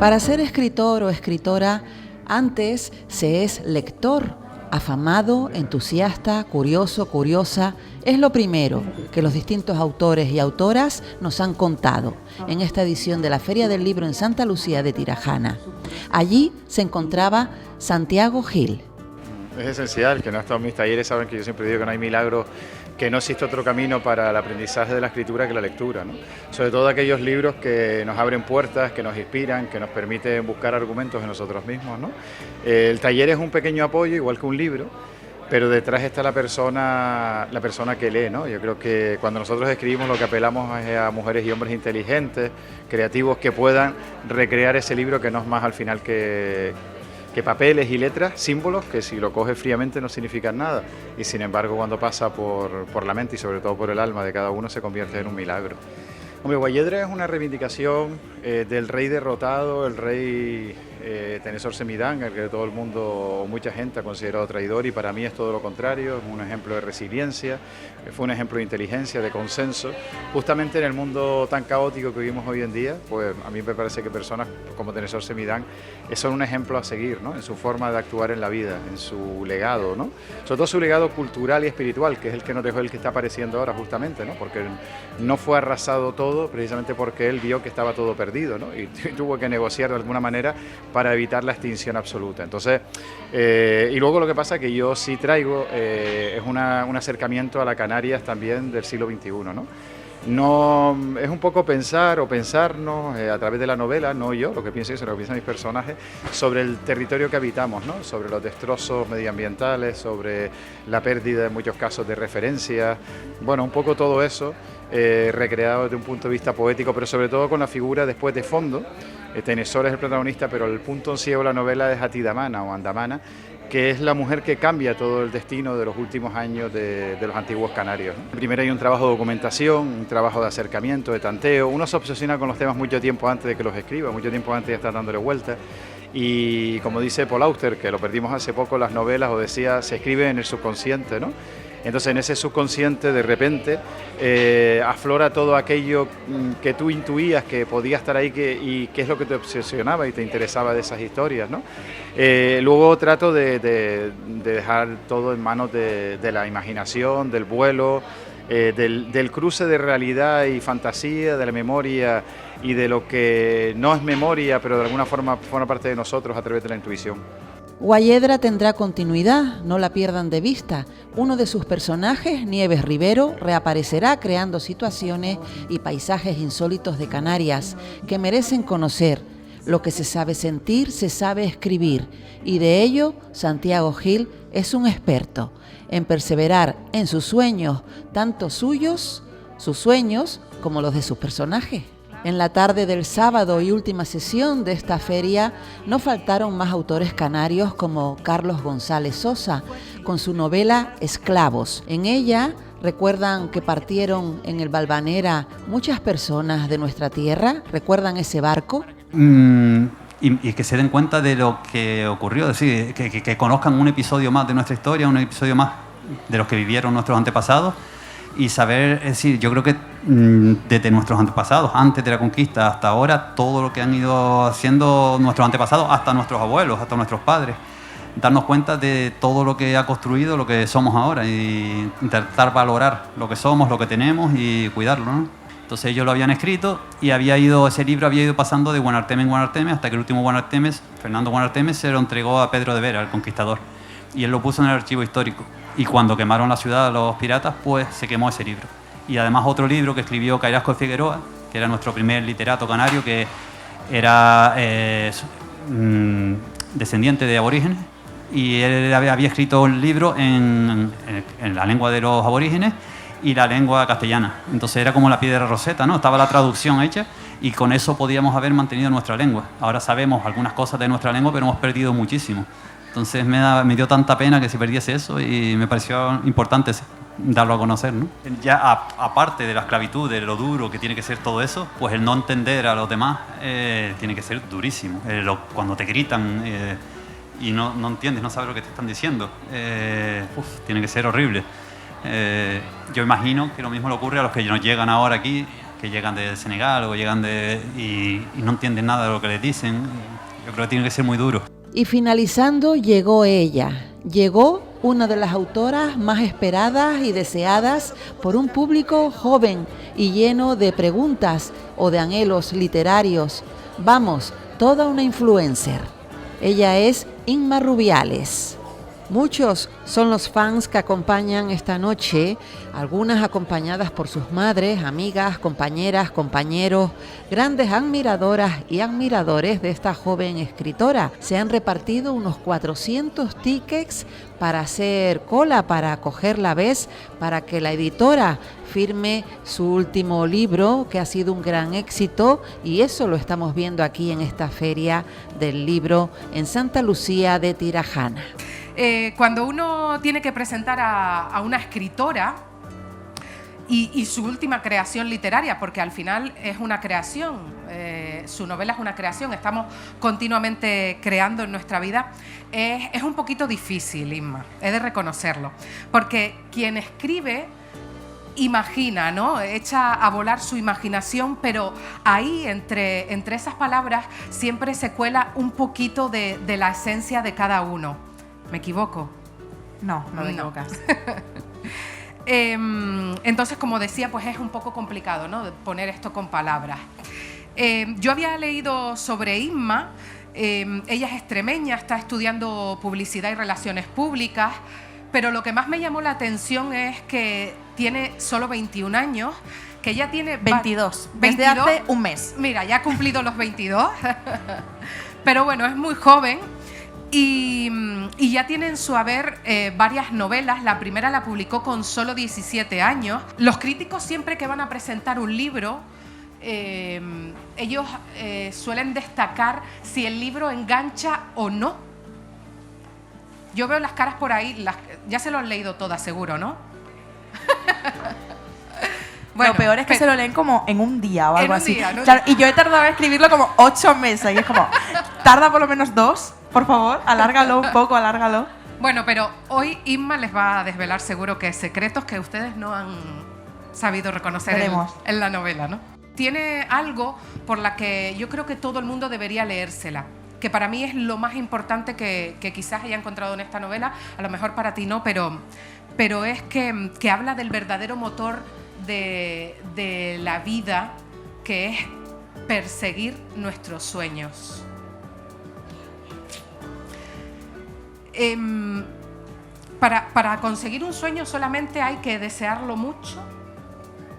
Para ser escritor o escritora, antes se es lector, afamado, entusiasta, curioso, curiosa. Es lo primero que los distintos autores y autoras nos han contado en esta edición de la Feria del Libro en Santa Lucía de Tirajana. Allí se encontraba Santiago Gil. Es esencial, que no estado en mis talleres saben que yo siempre digo que no hay milagro, que no existe otro camino para el aprendizaje de la escritura que la lectura, ¿no? Sobre todo aquellos libros que nos abren puertas, que nos inspiran, que nos permiten buscar argumentos en nosotros mismos, ¿no? El taller es un pequeño apoyo, igual que un libro, pero detrás está la persona que lee, ¿no? Yo creo que cuando nosotros escribimos lo que apelamos es a mujeres y hombres inteligentes, creativos, que puedan recrear ese libro, que no es más al final que papeles y letras, símbolos que si lo coges fríamente no significan nada, y sin embargo cuando pasa por la mente y sobre todo por el alma de cada uno se convierte en un milagro. Hombre, Guayedra es una reivindicación del rey derrotado, el rey Tenésor Semidán, el que todo el mundo, mucha gente ha considerado traidor, y para mí es todo lo contrario, es un ejemplo de resiliencia, fue un ejemplo de inteligencia, de consenso. Justamente en el mundo tan caótico que vivimos hoy en día, pues a mí me parece que personas como Tenésor Semidán son un ejemplo a seguir, ¿no? En su forma de actuar en la vida, en su legado, ¿no? Sobre todo su legado cultural y espiritual, que es el que nos dejó, el que está apareciendo ahora justamente, ¿no? Porque no fue arrasado todo precisamente porque él vio que estaba todo perdido, ¿no? Y tuvo que negociar de alguna manera para evitar la extinción absoluta. Entonces, y luego lo que pasa que yo sí traigo es un acercamiento a la Canarias también del siglo XXI, ¿no? No, es un poco pensar o pensarnos a través de la novela, no yo, lo que pienso yo, sino lo que piensan mis personajes, sobre el territorio que habitamos, ¿no? Sobre los destrozos medioambientales, sobre la pérdida en muchos casos de referencias, bueno, un poco todo eso recreado desde un punto de vista poético, pero sobre todo con la figura después de fondo. Tenésor es el protagonista, pero el punto en ciego de la novela es Atidamana o Andamana, que es la mujer que cambia todo el destino de los últimos años de los antiguos canarios, ¿no? Primero hay un trabajo de documentación, un trabajo de acercamiento, de tanteo. Uno se obsesiona con los temas mucho tiempo antes de que los escriba, mucho tiempo antes de estar dándole vueltas. Y como dice Paul Auster, que lo perdimos hace poco, las novelas, o decía, se escriben en el subconsciente, ¿no? Entonces en ese subconsciente de repente aflora todo aquello que tú intuías que podía estar ahí y qué es lo que te obsesionaba y te interesaba de esas historias, ¿no? Luego trato de dejar todo en manos de la imaginación, del vuelo, del cruce de realidad y fantasía, de la memoria y de lo que no es memoria, pero de alguna forma forma parte de nosotros a través de la intuición. Guayedra tendrá continuidad, no la pierdan de vista. Uno de sus personajes, Nieves Rivero, reaparecerá creando situaciones y paisajes insólitos de Canarias que merecen conocer. Lo que se sabe sentir, se sabe escribir, y de ello Santiago Gil es un experto en perseverar en sus sueños, tanto sus sueños, como los de sus personajes. En la tarde del sábado y última sesión de esta feria no faltaron más autores canarios como Carlos González Sosa, con su novela Esclavos. En ella recuerdan que partieron en el Valvanera muchas personas de nuestra tierra. ¿Recuerdan ese barco? Y que se den cuenta de lo que ocurrió, es decir, que conozcan un episodio más de nuestra historia, un episodio más de los que vivieron nuestros antepasados. Y saber, es decir, yo creo que desde nuestros antepasados, antes de la conquista hasta ahora, todo lo que han ido haciendo nuestros antepasados, hasta nuestros abuelos, hasta nuestros padres, darnos cuenta de todo lo que ha construido lo que somos ahora y intentar valorar lo que somos, lo que tenemos y cuidarlo, ¿no? Entonces ellos lo habían escrito y ese libro había ido pasando de Guanarteme en Guanarteme hasta que el último Guanarteme, Fernando Guanarteme, se lo entregó a Pedro de Vera, el conquistador, y él lo puso en el archivo histórico. Y cuando quemaron la ciudad los piratas, pues se quemó ese libro. Y además otro libro que escribió Cairasco de Figueroa, que era nuestro primer literato canario, que era descendiente de aborígenes, y él había escrito un libro en la lengua de los aborígenes y la lengua castellana. Entonces era como la piedra roseta, ¿no? Estaba la traducción hecha y con eso podíamos haber mantenido nuestra lengua. Ahora sabemos algunas cosas de nuestra lengua, pero hemos perdido muchísimo. Entonces me dio tanta pena que se perdiese eso y me pareció importante darlo a conocer, ¿no? Ya aparte de la esclavitud, de lo duro que tiene que ser todo eso, pues el no entender a los demás tiene que ser durísimo. Cuando te gritan y no entiendes, no sabes lo que te están diciendo, tiene que ser horrible. Yo imagino que lo mismo le ocurre a los que nos llegan ahora aquí, que llegan de Senegal o llegan y no entienden nada de lo que les dicen. Yo creo que tiene que ser muy duro. Y finalizando, llegó ella. Llegó una de las autoras más esperadas y deseadas por un público joven y lleno de preguntas o de anhelos literarios. Vamos, toda una influencer. Ella es Inma Rubiales. Muchos son los fans que acompañan esta noche, algunas acompañadas por sus madres, amigas, compañeras, compañeros, grandes admiradoras y admiradores de esta joven escritora. Se han repartido unos 400 tickets para hacer cola, para coger la vez, para que la editora firme su último libro, que ha sido un gran éxito, y eso lo estamos viendo aquí en esta feria del libro en Santa Lucía de Tirajana. Cuando uno tiene que presentar a una escritora y su última creación literaria, porque al final es una creación, su novela es una creación, estamos continuamente creando en nuestra vida, es un poquito difícil, Inma, he de reconocerlo, porque quien escribe imagina, ¿no? Echa a volar su imaginación, pero ahí entre esas palabras siempre se cuela un poquito de la esencia de cada uno. ¿Me equivoco? No te equivocas. Entonces, como decía, pues es un poco complicado, ¿no?, poner esto con palabras. Yo había leído sobre Inma. Ella es extremeña, está estudiando publicidad y relaciones públicas, pero lo que más me llamó la atención es que tiene solo 21 años, que ella tiene 22, desde hace un mes. Mira, ya ha cumplido los 22, pero bueno, es muy joven. Y ya tiene en su haber varias novelas. La primera la publicó con solo 17 años. Los críticos, siempre que van a presentar un libro, ellos suelen destacar si el libro engancha o no. Yo veo las caras por ahí, ya se lo han leído todas seguro, ¿no? Bueno, lo peor es que se lo leen como en un día o algo así. Día, ¿no? Claro, y yo he tardado en escribirlo como 8 meses y es como, tarda por lo menos 2, por favor, alárgalo un poco, alárgalo. Bueno, pero hoy Inma les va a desvelar seguro que secretos que ustedes no han sabido reconocer en la novela, ¿no? Tiene algo por la que yo creo que todo el mundo debería leérsela, que para mí es lo más importante que quizás haya encontrado en esta novela, a lo mejor para ti no, pero es que habla del verdadero motor de la vida, que es perseguir nuestros sueños. Para conseguir un sueño solamente hay que desearlo mucho,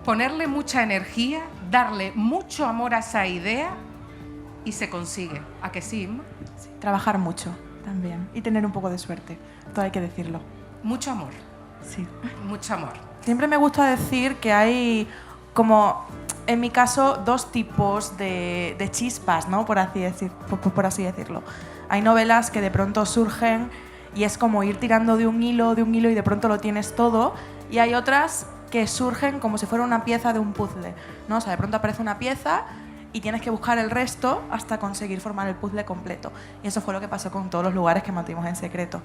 ponerle mucha energía, darle mucho amor a esa idea y se consigue. ¿A que sí, Inma? Sí, trabajar mucho también y tener un poco de suerte, todo hay que decirlo. Mucho amor. Sí. Mucho amor. Siempre me gusta decir que hay, como en mi caso, 2 tipos de chispas, ¿no? por así decirlo. Hay novelas que de pronto surgen y es como ir tirando de un hilo y de pronto lo tienes todo, y hay otras que surgen como si fuera una pieza de un puzzle, ¿no? O sea, de pronto aparece una pieza y tienes que buscar el resto hasta conseguir formar el puzzle completo. Y eso fue lo que pasó con Todos los lugares que mantuvimos en secreto.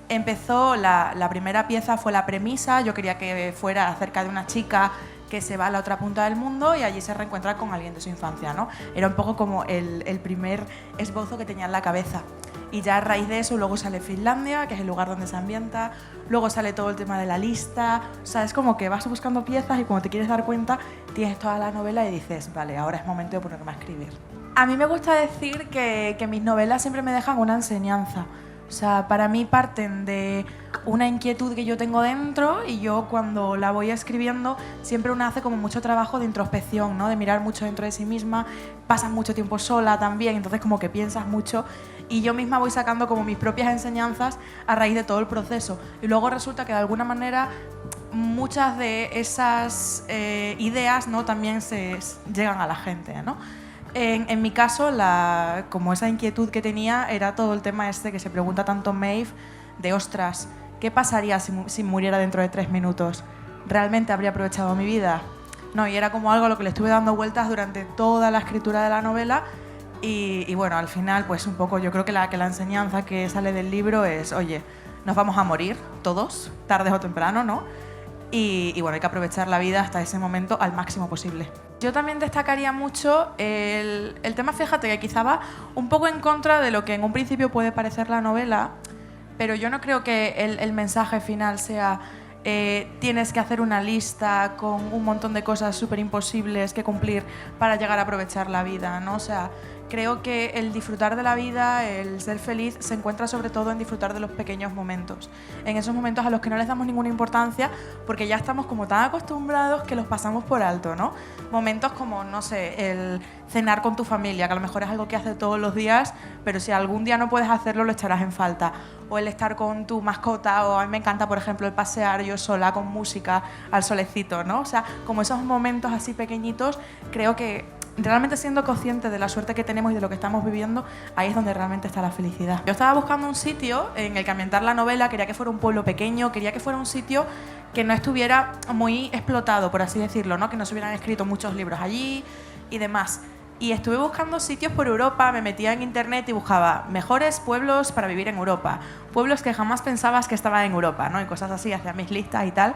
Empezó, la primera pieza fue la premisa. Yo quería que fuera acerca de una chica que se va a la otra punta del mundo y allí se reencuentra con alguien de su infancia, ¿no? Era un poco como el primer esbozo que tenía en la cabeza. Y ya a raíz de eso luego sale Finlandia, que es el lugar donde se ambienta, luego sale todo el tema de la lista. O sea, es como que vas buscando piezas y cuando te quieres dar cuenta tienes toda la novela y dices, vale, ahora es momento de ponerme a escribir. A mí me gusta decir que mis novelas siempre me dejan una enseñanza. O sea, para mí parten de una inquietud que yo tengo dentro y yo cuando la voy escribiendo siempre una hace como mucho trabajo de introspección, ¿no? De mirar mucho dentro de sí misma, pasas mucho tiempo sola también, entonces como que piensas mucho y yo misma voy sacando como mis propias enseñanzas a raíz de todo el proceso. Y luego resulta que de alguna manera muchas de esas ideas, ¿no? También se llegan a la gente, ¿no? En mi caso, como esa inquietud que tenía era todo el tema este que se pregunta tanto Maeve de, ostras, ¿qué pasaría si muriera dentro de 3 minutos? ¿Realmente habría aprovechado mi vida? No, y era como algo a lo que le estuve dando vueltas durante toda la escritura de la novela y bueno, al final, pues un poco yo creo que la enseñanza que sale del libro es, oye, nos vamos a morir todos, tarde o temprano, ¿no? Y bueno, hay que aprovechar la vida hasta ese momento al máximo posible. Yo también destacaría mucho el tema, fíjate, que quizá va un poco en contra de lo que en un principio puede parecer la novela, pero yo no creo que el mensaje final sea tienes que hacer una lista con un montón de cosas súper imposibles que cumplir para llegar a aprovechar la vida, ¿no? O sea, creo que el disfrutar de la vida, el ser feliz, se encuentra sobre todo en disfrutar de los pequeños momentos. En esos momentos a los que no les damos ninguna importancia porque ya estamos como tan acostumbrados que los pasamos por alto, ¿no? Momentos como, no sé, el cenar con tu familia, que a lo mejor es algo que haces todos los días, pero si algún día no puedes hacerlo, lo echarás en falta. O el estar con tu mascota, o a mí me encanta, por ejemplo, el pasear yo sola con música al solecito, ¿no? O sea, como esos momentos así pequeñitos, creo que realmente siendo conscientes de la suerte que tenemos y de lo que estamos viviendo, ahí es donde realmente está la felicidad. Yo estaba buscando un sitio en el que ambientar la novela, quería que fuera un pueblo pequeño, quería que fuera un sitio que no estuviera muy explotado, por así decirlo, ¿no? Que no se hubieran escrito muchos libros allí y demás. Y estuve buscando sitios por Europa, me metía en internet y buscaba mejores pueblos para vivir en Europa, pueblos que jamás pensabas que estaban en Europa, ¿no? Y cosas así, hacía mis listas y tal.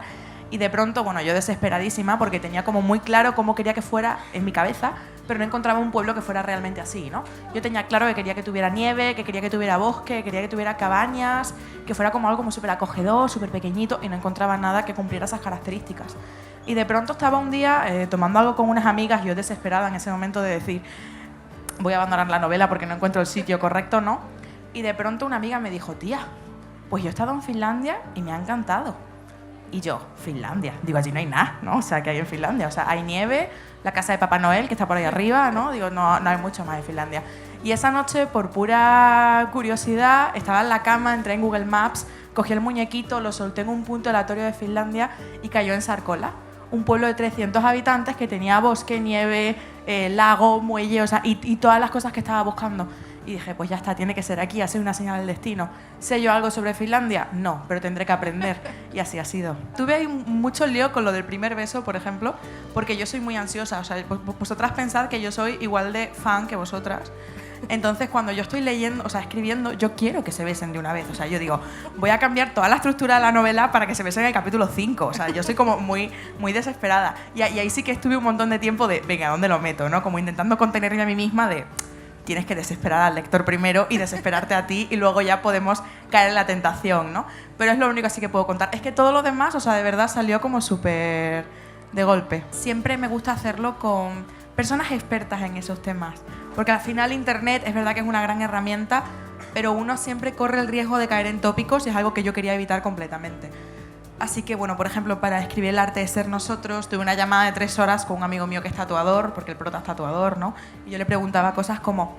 Y de pronto, bueno, yo desesperadísima porque tenía como muy claro cómo quería que fuera en mi cabeza, pero no encontraba un pueblo que fuera realmente así, ¿no? Yo tenía claro que quería que tuviera nieve, que quería que tuviera bosque, que quería que tuviera cabañas, que fuera como algo como súper acogedor, súper pequeñito, y no encontraba nada que cumpliera esas características. Y de pronto estaba un día tomando algo con unas amigas, yo desesperada en ese momento de decir, voy a abandonar la novela porque no encuentro el sitio correcto, ¿no? Y de pronto una amiga me dijo, tía, pues yo he estado en Finlandia y me ha encantado. Y yo, Finlandia, digo, allí no hay nada, ¿no? O sea, ¿qué hay en Finlandia? O sea, hay nieve, la casa de Papá Noel, que está por ahí arriba, ¿no? Digo, no hay mucho más en Finlandia. Y esa noche, por pura curiosidad, estaba en la cama, entré en Google Maps, cogí el muñequito, lo solté en un punto aleatorio de Finlandia y cayó en Sarkola, un pueblo de 300 habitantes que tenía bosque, nieve, lago, muelle, o sea, y todas las cosas que estaba buscando. Y dije, pues ya está, tiene que ser aquí, ha sido una señal del destino. ¿Sé yo algo sobre Finlandia? No, pero tendré que aprender. Y así ha sido. Tuve ahí mucho lío con lo del primer beso, por ejemplo, porque yo soy muy ansiosa. O sea, vosotras pensad que yo soy igual de fan que vosotras. Entonces, cuando yo estoy leyendo, o sea, escribiendo, yo quiero que se besen de una vez. O sea, yo digo, voy a cambiar toda la estructura de la novela para que se besen en el capítulo 5. O sea, yo soy como muy desesperada. Y ahí sí que estuve un montón de tiempo de, venga, ¿dónde lo meto? ¿No? Como intentando contenerme a mí misma de... Tienes que desesperar al lector primero y desesperarte a ti y luego ya podemos caer en la tentación, ¿no? Pero es lo único así que puedo contar. Es que todo lo demás, o sea, de verdad salió como súper de golpe. Siempre me gusta hacerlo con personas expertas en esos temas, porque al final Internet es verdad que es una gran herramienta, pero uno siempre corre el riesgo de caer en tópicos y es algo que yo quería evitar completamente. Así que, bueno, por ejemplo, para escribir El arte de ser nosotros, tuve una llamada de 3 horas con un amigo mío que es tatuador, porque el prota es tatuador, ¿no? Y yo le preguntaba cosas como,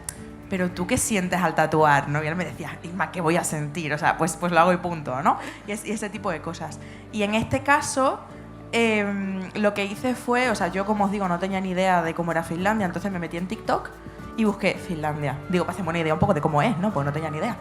¿pero tú qué sientes al tatuar? ¿No? Y él me decía, Isma, ¿qué voy a sentir? O sea, pues lo hago y punto, ¿no? Y ese tipo de cosas. Y en este caso, lo que hice fue, o sea, yo, como os digo, no tenía ni idea de cómo era Finlandia, entonces me metí en TikTok y busqué Finlandia. Digo, para hacerme una idea un poco de cómo es, ¿no? Pues no tenía ni idea.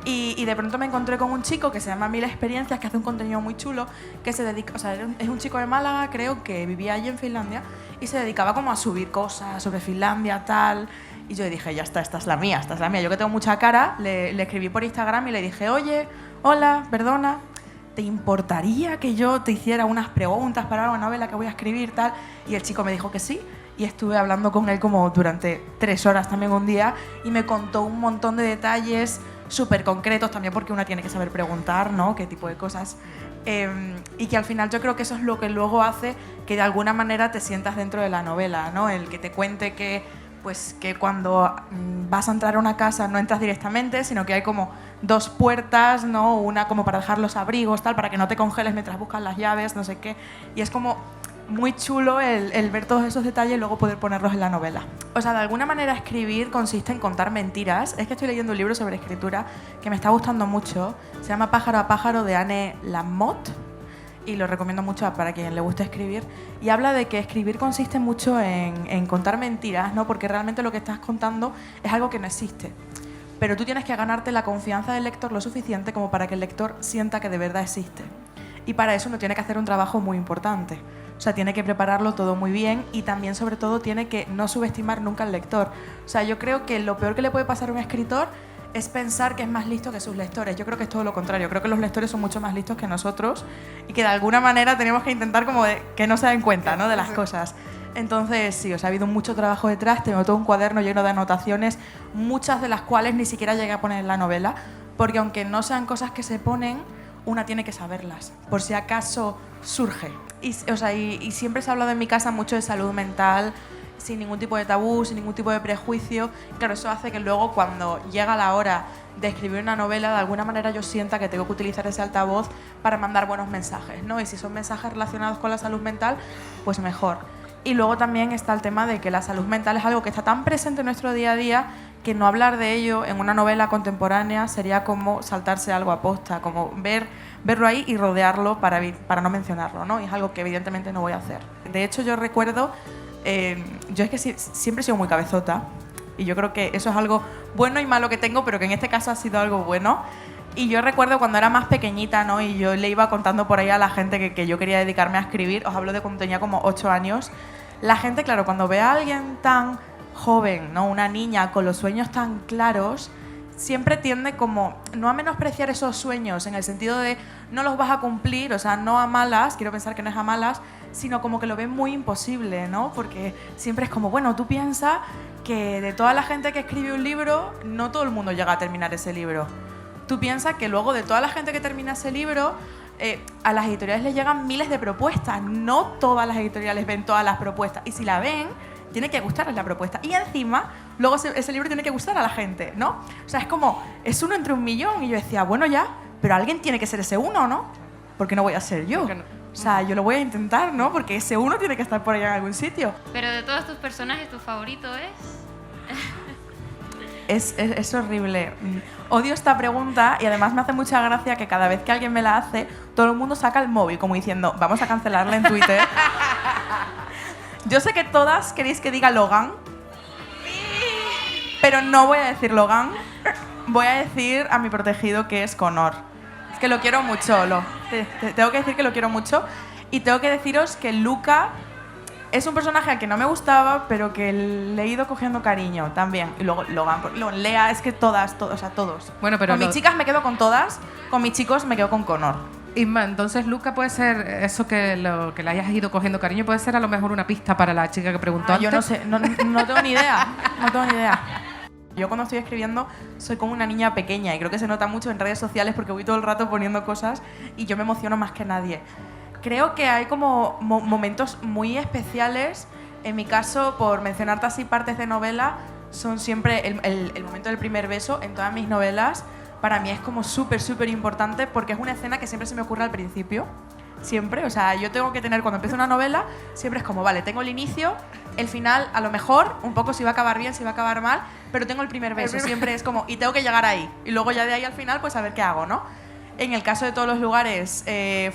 Y de pronto me encontré con un chico que se llama Mil Experiencias, que hace un contenido muy chulo, que se dedica, o sea, es un chico de Málaga, creo, que vivía allí en Finlandia y se dedicaba como a subir cosas sobre Finlandia, tal. Y yo dije, ya está, esta es la mía, esta es la mía. Yo que tengo mucha cara, le escribí por Instagram y le dije, oye, hola, perdona, ¿te importaría que yo te hiciera unas preguntas para una novela que voy a escribir, tal? Y el chico me dijo que sí. Y estuve hablando con él como durante 3 horas también un día y me contó un montón de detalles súper concretos también, porque una tiene que saber preguntar, ¿no? Qué tipo de cosas. Y que al final yo creo que eso es lo que luego hace que de alguna manera te sientas dentro de la novela, ¿no? El que te cuente que, pues, que cuando vas a entrar a una casa no entras directamente, sino que hay como 2 puertas, ¿no? Una como para dejar los abrigos, tal, para que no te congeles mientras buscas las llaves, no sé qué. Y es como muy chulo el ver todos esos detalles y luego poder ponerlos en la novela. O sea, de alguna manera escribir consiste en contar mentiras. Es que estoy leyendo un libro sobre escritura que me está gustando mucho. Se llama Pájaro a pájaro, de Anne Lamott, y lo recomiendo mucho para quien le guste escribir. Y habla de que escribir consiste mucho en contar mentiras, ¿no? Porque realmente lo que estás contando es algo que no existe. Pero tú tienes que ganarte la confianza del lector lo suficiente como para que el lector sienta que de verdad existe. Y para eso uno tiene que hacer un trabajo muy importante. O sea, tiene que prepararlo todo muy bien y también, sobre todo, tiene que no subestimar nunca al lector. O sea, yo creo que lo peor que le puede pasar a un escritor es pensar que es más listo que sus lectores. Yo creo que es todo lo contrario. Creo que los lectores son mucho más listos que nosotros y que de alguna manera tenemos que intentar como que no se den cuenta, ¿no?, de las cosas. Entonces, sí, ha habido mucho trabajo detrás. Tengo todo un cuaderno lleno de anotaciones, muchas de las cuales ni siquiera llegué a poner en la novela, porque aunque no sean cosas que se ponen, una tiene que saberlas, por si acaso surge. Y siempre se ha hablado en mi casa mucho de salud mental, sin ningún tipo de tabú, sin ningún tipo de prejuicio. Claro, eso hace que luego, cuando llega la hora de escribir una novela, de alguna manera yo sienta que tengo que utilizar ese altavoz para mandar buenos mensajes, ¿no? Y si son mensajes relacionados con la salud mental, pues mejor. Y luego también está el tema de que la salud mental es algo que está tan presente en nuestro día a día que no hablar de ello en una novela contemporánea sería como saltarse algo a posta, como verlo ahí y rodearlo para no mencionarlo, ¿no? Y es algo que evidentemente no voy a hacer. De hecho, yo recuerdo, yo es que siempre he sido muy cabezota y yo creo que eso es algo bueno y malo que tengo, pero que en este caso ha sido algo bueno. Y yo recuerdo cuando era más pequeñita, ¿no?, y yo le iba contando por ahí a la gente que yo quería dedicarme a escribir, os hablo de cuando tenía como 8 años, la gente, claro, cuando ve a alguien tan joven, ¿no?, una niña con los sueños tan claros, siempre tiende como no a menospreciar esos sueños en el sentido de no los vas a cumplir, o sea, no a malas, quiero pensar que no es a malas, sino como que lo ven muy imposible, ¿no? Porque siempre es como, bueno, tú piensas que de toda la gente que escribe un libro, no todo el mundo llega a terminar ese libro. Tú piensas que luego de toda la gente que termina ese libro, a las editoriales les llegan miles de propuestas. No todas las editoriales ven todas las propuestas. Y si la ven, tiene que gustarles la propuesta. Y encima, luego ese libro tiene que gustar a la gente, ¿no? O sea, es como, es uno entre un millón. Y yo decía, bueno, ya, pero alguien tiene que ser ese uno, ¿no? Porque no voy a ser yo. No. O sea, yo lo voy a intentar, ¿no? Porque ese uno tiene que estar por allá en algún sitio. Pero de todos tus personajes, ¿tu favorito es? Es horrible. Odio esta pregunta y además me hace mucha gracia que cada vez que alguien me la hace, todo el mundo saca el móvil como diciendo, vamos a cancelarla en Twitter. Yo sé que todas queréis que diga Logan, pero no voy a decir Logan. Voy a decir a mi protegido que es Connor. Es que lo quiero mucho, tengo que decir que lo quiero mucho. Y tengo que deciros que Luca es un personaje al que no me gustaba, pero que le he ido cogiendo cariño también. Y luego Logan, Lea, es que todos. Bueno, pero con mis chicas me quedo con todas, con mis chicos me quedo con Connor. Isma, entonces Luca puede ser, eso que le hayas ido cogiendo cariño, puede ser a lo mejor una pista para la chica que preguntó antes. Yo no sé, no tengo ni idea, no tengo ni idea. Yo cuando estoy escribiendo soy como una niña pequeña y creo que se nota mucho en redes sociales porque voy todo el rato poniendo cosas y yo me emociono más que nadie. Creo que hay como momentos muy especiales. En mi caso, por mencionarte así partes de novela, son siempre el momento del primer beso en todas mis novelas. Para mí es como súper importante porque es una escena que siempre se me ocurre al principio. Siempre, o sea, yo tengo que tener, cuando empiezo una novela, siempre es como, vale, tengo el inicio, el final, a lo mejor, un poco si va a acabar bien, si va a acabar mal, pero tengo el primer beso, siempre es como, y tengo que llegar ahí. Y luego ya de ahí al final, pues a ver qué hago, ¿no? En el caso de Todos los lugares,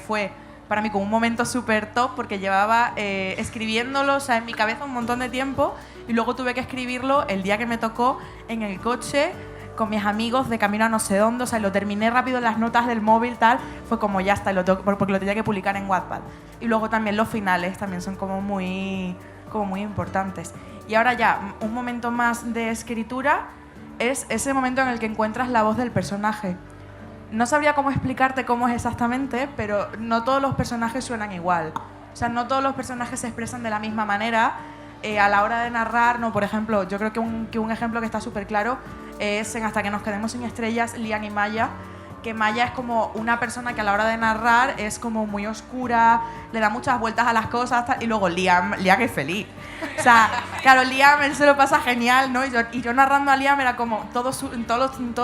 fue para mí como un momento súper top porque llevaba escribiéndolo, o sea, en mi cabeza un montón de tiempo y luego tuve que escribirlo el día que me tocó en el coche con mis amigos de camino a no sé dónde, o sea, lo terminé rápido en las notas del móvil, tal, fue como ya está, porque lo tenía que publicar en Wattpad. Y luego también los finales también son como muy importantes. Y ahora ya, un momento más de escritura es ese momento en el que encuentras la voz del personaje. No sabría cómo explicarte cómo es exactamente, pero no todos los personajes suenan igual. O sea, no todos los personajes se expresan de la misma manera. A la hora de narrar, no, por ejemplo, yo creo que un ejemplo que está súper claro es en Hasta que nos quedemos sin estrellas, Liam y Maya, que Maya es como una persona que a la hora de narrar es como muy oscura, le da muchas vueltas a las cosas, y luego Liam es feliz. O sea, claro, Liam, él se lo pasa genial, ¿no? Y yo narrando a Liam era como todo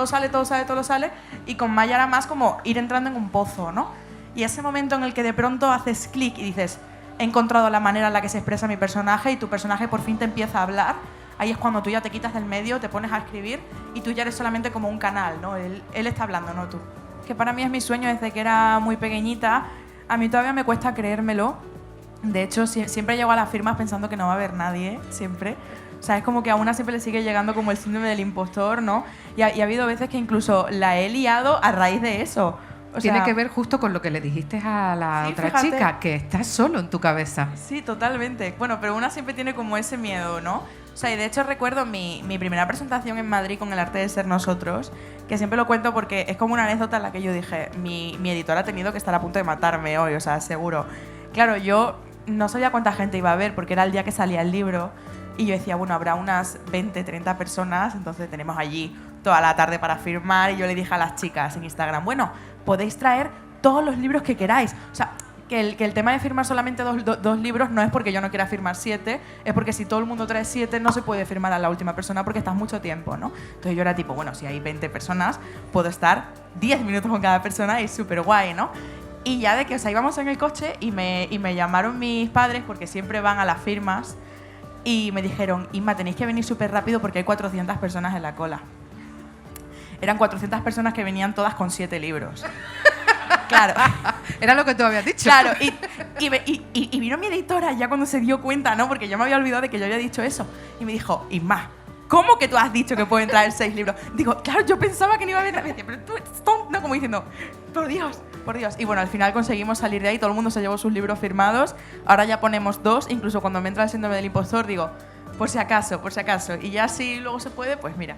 sale, y con Maya era más como ir entrando en un pozo, ¿no? Y ese momento en el que de pronto haces clic y dices, he encontrado la manera en la que se expresa mi personaje y tu personaje por fin te empieza a hablar, ahí es cuando tú ya te quitas del medio, te pones a escribir y tú ya eres solamente como un canal, ¿no? Él está hablando, no tú. Que para mí es mi sueño desde que era muy pequeñita. A mí todavía me cuesta creérmelo. De hecho, siempre llego a las firmas pensando que no va a haber nadie, siempre. O sea, es como que a una siempre le sigue llegando como el síndrome del impostor, ¿no? Y ha habido veces que incluso la he liado a raíz de eso. Tiene que ver justo con lo que le dijiste a la otra chica, que estás solo en tu cabeza. Sí, totalmente. Bueno, pero una siempre tiene como ese miedo, ¿no? O sea, y de hecho recuerdo mi primera presentación en Madrid con El arte de ser nosotros, que siempre lo cuento porque es como una anécdota en la que yo dije, mi editor ha tenido que estar a punto de matarme hoy, o sea, seguro. Claro, yo no sabía cuánta gente iba a ver porque era el día que salía el libro y yo decía, bueno, habrá unas 20, 30 personas, entonces tenemos allí toda la tarde para firmar y yo le dije a las chicas en Instagram, bueno, podéis traer todos los libros que queráis. O sea, que el tema de firmar solamente dos libros no es porque yo no quiera firmar 7, es porque si todo el mundo trae 7 no se puede firmar a la última persona porque estás mucho tiempo, ¿no? Entonces yo era tipo, bueno, si hay 20 personas, puedo estar 10 minutos con cada persona y es súper guay, ¿no? Y ya de que, o sea, íbamos en el coche y me llamaron mis padres porque siempre van a las firmas y me dijeron, Inma, tenéis que venir súper rápido porque hay 400 personas en la cola. Eran 400 personas que venían todas con 7 libros. Claro. Era lo que tú habías dicho. Claro, y vino mi editora ya cuando se dio cuenta, ¿no? Porque yo me había olvidado de que yo había dicho eso. Y me dijo, Inma, ¿cómo que tú has dicho que pueden traer 6 libros? Digo, claro, yo pensaba que no iba a haber nadie. Pero tú, no, como diciendo, por Dios, por Dios. Y bueno, al final conseguimos salir de ahí, todo el mundo se llevó sus libros firmados. Ahora ya ponemos 2, incluso cuando me entra el síndrome del impostor, digo, por si acaso. Y ya si luego se puede, pues mira.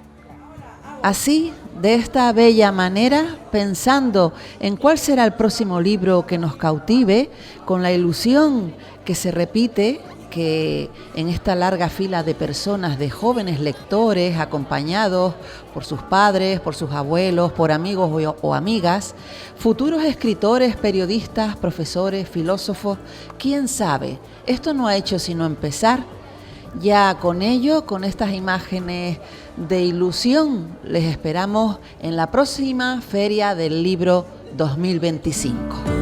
Así, de esta bella manera, pensando en cuál será el próximo libro que nos cautive, con la ilusión que se repite, que en esta larga fila de personas, de jóvenes lectores, acompañados por sus padres, por sus abuelos, por amigos o amigas, futuros escritores, periodistas, profesores, filósofos, quién sabe, esto no ha hecho sino empezar. Ya con ello, con estas imágenes de ilusión, les esperamos en la próxima Feria del Libro 2025.